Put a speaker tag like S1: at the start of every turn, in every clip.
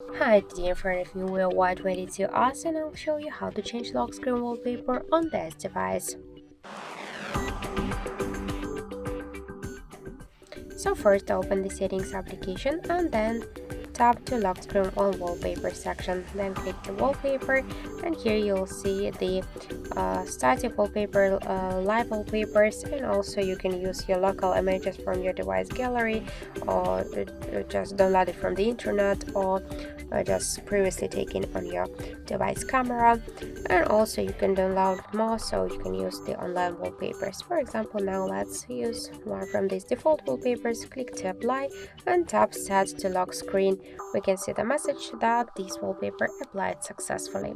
S1: Hi, today in front of me we are Y22s and I'll show you how to change lock screen wallpaper on this device. So first open the settings application and then tap to lock screen on wallpaper section. Then click the wallpaper and here you'll see the static wallpaper, live wallpapers, and also you can use your local images from your device gallery or just download it from the internet or just previously taken on your device camera. And also you can download more, so you can use the online wallpapers. For example, now let's use one from these default wallpapers. Click to apply and tap set to lock screen. We can see the message that this wallpaper applied successfully.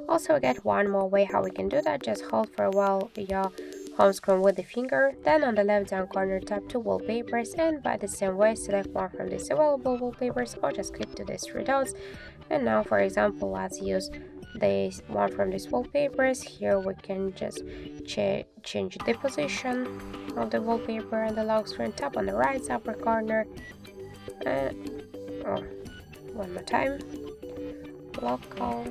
S1: Also get one more way how we can do that. Just hold for a while your home screen with the finger, then on the left down corner tap to wallpapers, and by the same way select one from these available wallpapers or just click to these three dots. And now for example, let's use this one from these wallpapers. Here we can just change the position of the wallpaper and the lock screen. Tap on the right upper corner and one more time, local.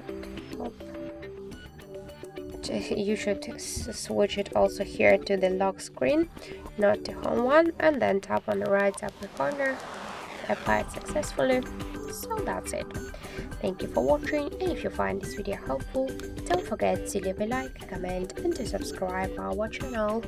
S1: You should switch it also here to the lock screen, not the home one, and then tap on the right upper corner. Apply it successfully. So that's it. Thank you for watching, and if you find this video helpful, don't forget to leave a like, comment, and to subscribe our channel.